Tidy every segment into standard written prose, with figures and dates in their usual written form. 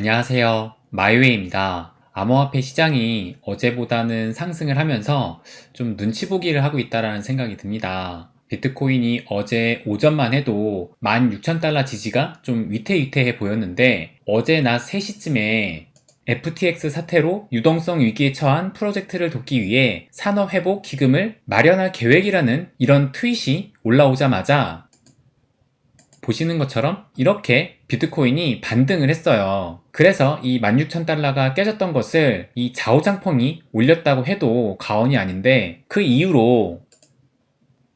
안녕하세요. 마이웨이입니다. 암호화폐 시장이 어제보다는 상승을 하면서 좀 눈치 보기를 하고 있다라는 생각이 듭니다. 비트코인이 어제 오전만 해도 16,000달러 지지가 좀 위태위태해 보였는데 어제 낮 3시쯤에 FTX 사태로 유동성 위기에 처한 프로젝트를 돕기 위해 산업회복 기금을 마련할 계획이라는 이런 트윗이 올라오자마자 보시는 것처럼 이렇게 비트코인이 반등을 했어요. 그래서 이 16,000달러가 깨졌던 것을 이 자오장펑이 올렸다고 해도 과언이 아닌데, 그 이후로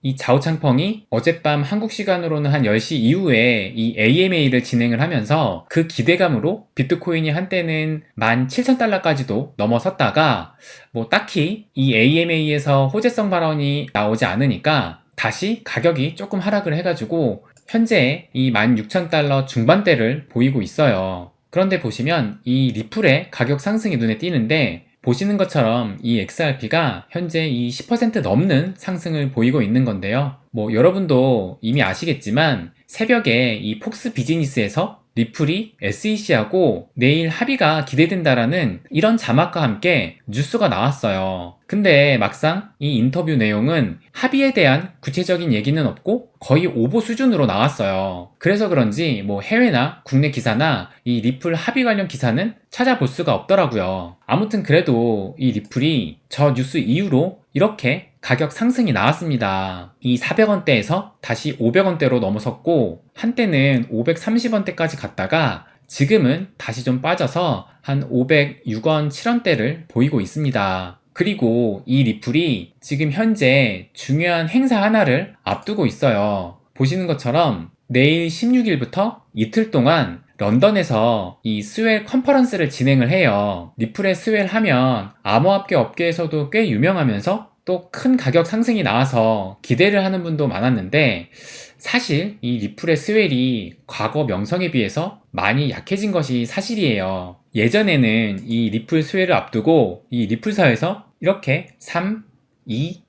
이 자오창펑이 어젯밤 한국 시간으로는 한 10시 이후에 이 AMA를 진행을 하면서 그 기대감으로 비트코인이 한때는 17,000달러까지도 넘어섰다가 뭐 딱히 이 AMA에서 호재성 발언이 나오지 않으니까 다시 가격이 조금 하락을 해가지고 현재 이 16,000달러 중반대를 보이고 있어요. 그런데 보시면 이 리플의 가격 상승이 눈에 띄는데, 보시는 것처럼 이 XRP가 현재 이 10% 넘는 상승을 보이고 있는 건데요. 뭐 여러분도 이미 아시겠지만 새벽에 이 폭스 비즈니스에서 리플이 SEC하고 내일 합의가 기대된다라는 이런 자막과 함께 뉴스가 나왔어요. 근데 막상 이 인터뷰 내용은 합의에 대한 구체적인 얘기는 없고 거의 오보 수준으로 나왔어요. 그래서 그런지 뭐 해외나 국내 기사나 이 리플 합의 관련 기사는 찾아볼 수가 없더라고요. 아무튼 그래도 이 리플이 저 뉴스 이후로 이렇게 가격 상승이 나왔습니다. 이 400원대에서 다시 500원대로 넘어섰고 한때는 530원대까지 갔다가 지금은 다시 좀 빠져서 한 506원, 7원대를 보이고 있습니다. 그리고 이 리플이 지금 현재 중요한 행사 하나를 앞두고 있어요. 보시는 것처럼 내일 16일부터 이틀 동안 런던에서 이 스웰 컨퍼런스를 진행을 해요. 리플의 스웰 하면 암호화폐 업계에서도 꽤 유명하면서 또 큰 가격 상승이 나와서 기대를 하는 분도 많았는데, 사실 이 리플의 스웰이 과거 명성에 비해서 많이 약해진 것이 사실이에요. 예전에는 이 리플 스웰을 앞두고 이 리플사에서 이렇게 3, 2,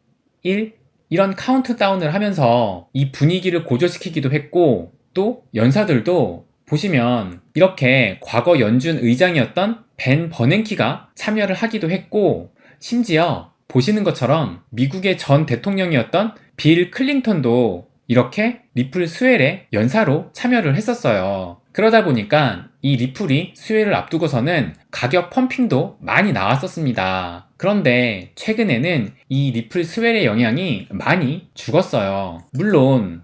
1 이런 카운트다운을 하면서 이 분위기를 고조시키기도 했고, 또 연사들도 보시면 이렇게 과거 연준 의장이었던 벤 버냉키가 참여를 하기도 했고, 심지어 보시는 것처럼 미국의 전 대통령이었던 빌 클린턴도 이렇게 리플 스웰에 연사로 참여를 했었어요. 그러다 보니까 이 리플이 스웰을 앞두고서는 가격 펌핑도 많이 나왔었습니다. 그런데 최근에는 이 리플 스웰의 영향이 많이 죽었어요. 물론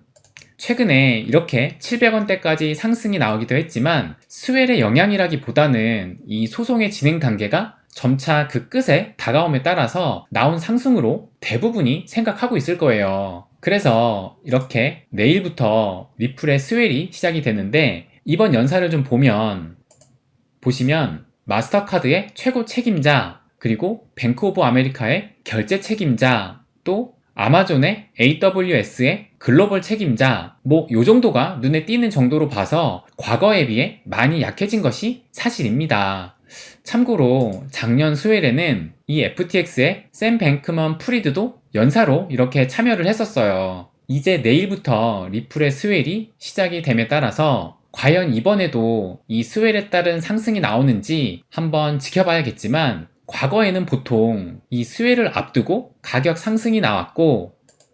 최근에 이렇게 700원대까지 상승이 나오기도 했지만 스웰의 영향이라기보다는 이 소송의 진행 단계가 점차 그 끝에 다가옴에 따라서 나온 상승으로 대부분이 생각하고 있을 거예요. 그래서 이렇게 내일부터 리플의 스웰이 시작이 되는데, 이번 연사를 좀 보시면 마스터카드의 최고 책임자, 그리고 뱅크 오브 아메리카의 결제 책임자, 또 아마존의 AWS의 글로벌 책임자, 뭐 요 정도가 눈에 띄는 정도로 봐서 과거에 비해 많이 약해진 것이 사실입니다. 참고로 작년 스웰에는 이 FTX의 샘 뱅크먼 프리드도 연사로 이렇게 참여를 했었어요. 이제 내일부터 리플의 스웰이 시작이 됨에 따라서 과연 이번에도 이 스웰에 따른 상승이 나오는지 한번 지켜봐야겠지만, 과거에는 보통 이 스웰을 앞두고 가격 상승이 나왔고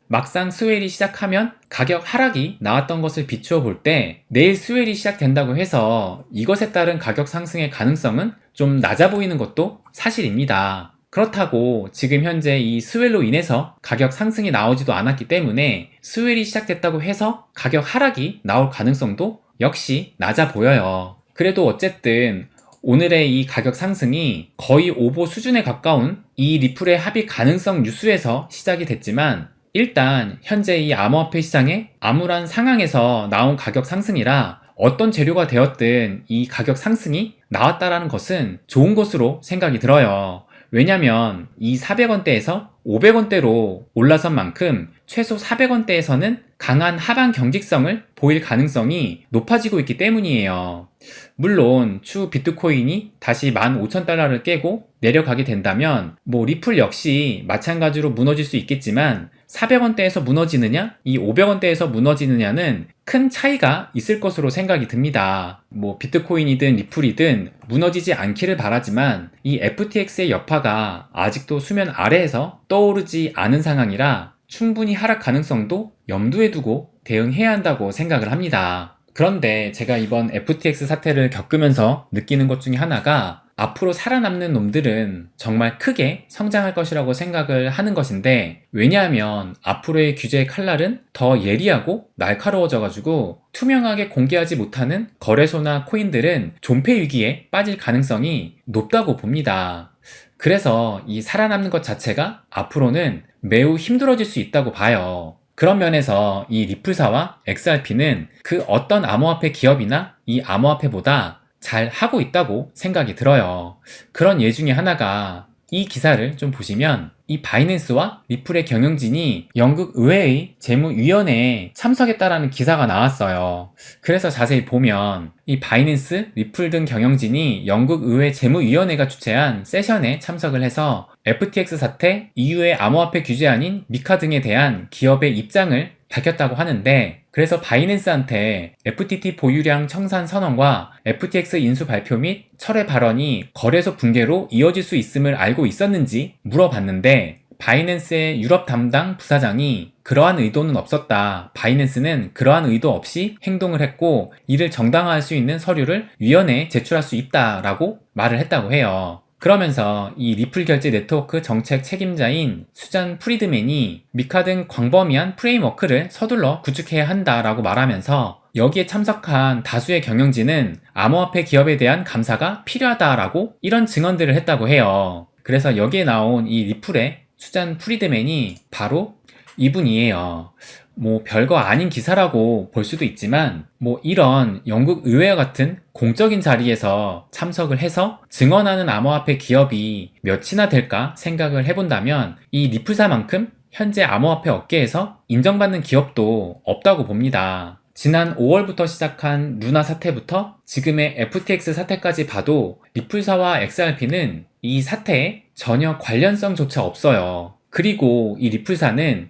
막상 스웰이 시작하면 가격 하락이 나왔던 것을 비추어 볼 때, 내일 스웰이 시작된다고 해서 이것에 따른 가격 상승의 가능성은 좀 낮아 보이는 것도 사실입니다. 그렇다고 지금 현재 이 스웰로 인해서 가격 상승이 나오지도 않았기 때문에 스웰이 시작됐다고 해서 가격 하락이 나올 가능성도 역시 낮아 보여요. 그래도 어쨌든 오늘의 이 가격 상승이 거의 오보 수준에 가까운 이 리플의 합의 가능성 뉴스에서 시작이 됐지만, 일단 현재 이 암호화폐 시장의 암울한 상황에서 나온 가격 상승이라 어떤 재료가 되었든 이 가격 상승이 나왔다라는 것은 좋은 것으로 생각이 들어요. 왜냐면 이 400원대에서 500원대로 올라선 만큼 최소 400원대에서는 강한 하방 경직성을 보일 가능성이 높아지고 있기 때문이에요. 물론 추후 비트코인이 다시 15,000달러를 깨고 내려가게 된다면 뭐 리플 역시 마찬가지로 무너질 수 있겠지만, 400원대에서 무너지느냐, 이 500원대에서 무너지느냐는 큰 차이가 있을 것으로 생각이 듭니다. 뭐 비트코인이든 리플이든 무너지지 않기를 바라지만 이 FTX의 여파가 아직도 수면 아래에서 떠오르지 않은 상황이라 충분히 하락 가능성도 염두에 두고 대응해야 한다고 생각을 합니다. 그런데 제가 이번 FTX 사태를 겪으면서 느끼는 것 중에 하나가 앞으로 살아남는 놈들은 정말 크게 성장할 것이라고 생각을 하는 것인데, 왜냐하면 앞으로의 규제의 칼날은 더 예리하고 날카로워져가지고 투명하게 공개하지 못하는 거래소나 코인들은 존폐 위기에 빠질 가능성이 높다고 봅니다. 그래서 이 살아남는 것 자체가 앞으로는 매우 힘들어질 수 있다고 봐요. 그런 면에서 이 리플사와 XRP는 그 어떤 암호화폐 기업이나 이 암호화폐보다 잘 하고 있다고 생각이 들어요. 그런 예 중에 하나가 이 기사를 좀 보시면 이 바이낸스와 리플의 경영진이 영국 의회의 재무위원회에 참석했다라는 기사가 나왔어요. 그래서 자세히 보면 이 바이낸스, 리플 등 경영진이 영국 의회 재무위원회가 주최한 세션에 참석을 해서 FTX 사태, EU의 암호화폐 규제안인 미카 등에 대한 기업의 입장을 밝혔다고 하는데, 그래서 바이낸스한테 FTT 보유량 청산 선언과 FTX 인수 발표 및 철회 발언이 거래소 붕괴로 이어질 수 있음을 알고 있었는지 물어봤는데, 바이낸스의 유럽 담당 부사장이 그러한 의도는 없었다. 바이낸스는 그러한 의도 없이 행동을 했고 이를 정당화할 수 있는 서류를 위원회에 제출할 수 있다라고 말을 했다고 해요. 그러면서 이 리플 결제 네트워크 정책 책임자인 수잔 프리드맨이 미카 등 광범위한 프레임워크를 서둘러 구축해야 한다라고 말하면서 여기에 참석한 다수의 경영진은 암호화폐 기업에 대한 감사가 필요하다라고 이런 증언들을 했다고 해요. 그래서 여기에 나온 이 리플의 수잔 프리드맨이 바로 이분이에요. 뭐 별거 아닌 기사라고 볼 수도 있지만 뭐 이런 영국 의회와 같은 공적인 자리에서 참석을 해서 증언하는 암호화폐 기업이 몇이나 될까 생각을 해본다면 이 리플사만큼 현재 암호화폐 업계에서 인정받는 기업도 없다고 봅니다. 지난 5월부터 시작한 루나 사태부터 지금의 FTX 사태까지 봐도 리플사와 XRP는 이 사태에 전혀 관련성조차 없어요. 그리고 이 리플사는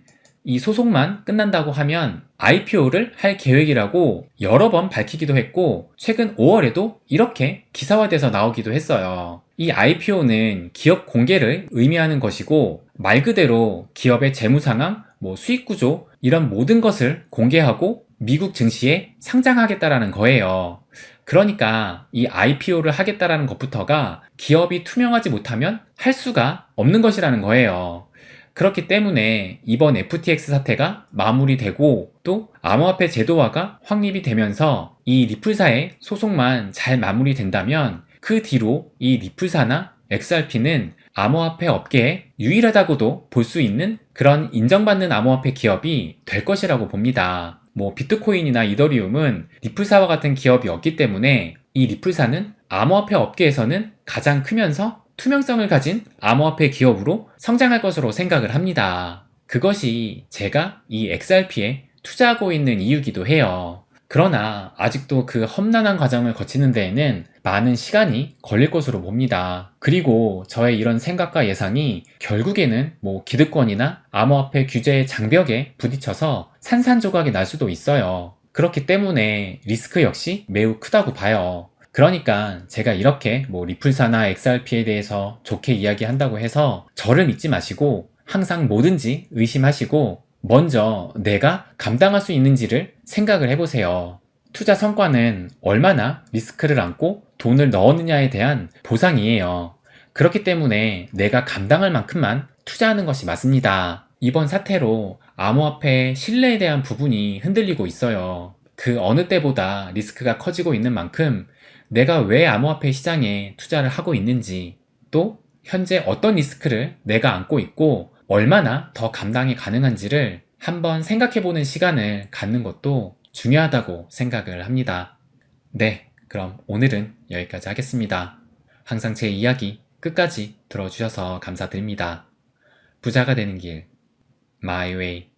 이 소송만 끝난다고 하면 IPO를 할 계획이라고 여러 번 밝히기도 했고, 최근 5월에도 이렇게 기사화돼서 나오기도 했어요. 이 IPO는 기업 공개를 의미하는 것이고, 말 그대로 기업의 재무 상황, 수익 구조 이런 모든 것을 공개하고 미국 증시에 상장하겠다라는 거예요. 그러니까 이 IPO를 하겠다라는 것부터가 기업이 투명하지 못하면 할 수가 없는 것이라는 거예요. 그렇기 때문에 이번 FTX 사태가 마무리되고 또 암호화폐 제도화가 확립이 되면서 이 리플사의 소송만 잘 마무리된다면 그 뒤로 이 리플사나 XRP는 암호화폐 업계에 유일하다고도 볼 수 있는 그런 인정받는 암호화폐 기업이 될 것이라고 봅니다. 비트코인이나 이더리움은 리플사와 같은 기업이 없기 때문에 이 리플사는 암호화폐 업계에서는 가장 크면서 투명성을 가진 암호화폐 기업으로 성장할 것으로 생각을 합니다. 그것이 제가 이 XRP에 투자하고 있는 이유기도 해요. 그러나 아직도 그 험난한 과정을 거치는 데에는 많은 시간이 걸릴 것으로 봅니다. 그리고 저의 이런 생각과 예상이 결국에는 기득권이나 암호화폐 규제의 장벽에 부딪혀서 산산조각이 날 수도 있어요. 그렇기 때문에 리스크 역시 매우 크다고 봐요. 그러니까 제가 이렇게 리플사나 XRP에 대해서 좋게 이야기한다고 해서 저를 믿지 마시고 항상 뭐든지 의심하시고 먼저 내가 감당할 수 있는지를 생각을 해보세요. 투자 성과는 얼마나 리스크를 안고 돈을 넣었느냐에 대한 보상이에요. 그렇기 때문에 내가 감당할 만큼만 투자하는 것이 맞습니다. 이번 사태로 암호화폐 신뢰에 대한 부분이 흔들리고 있어요. 그 어느 때보다 리스크가 커지고 있는 만큼 내가 왜 암호화폐 시장에 투자를 하고 있는지, 또 현재 어떤 리스크를 내가 안고 있고 얼마나 더 감당이 가능한지를 한번 생각해보는 시간을 갖는 것도 중요하다고 생각을 합니다. 네, 그럼 오늘은 여기까지 하겠습니다. 항상 제 이야기 끝까지 들어주셔서 감사드립니다. 부자가 되는 길, My Way.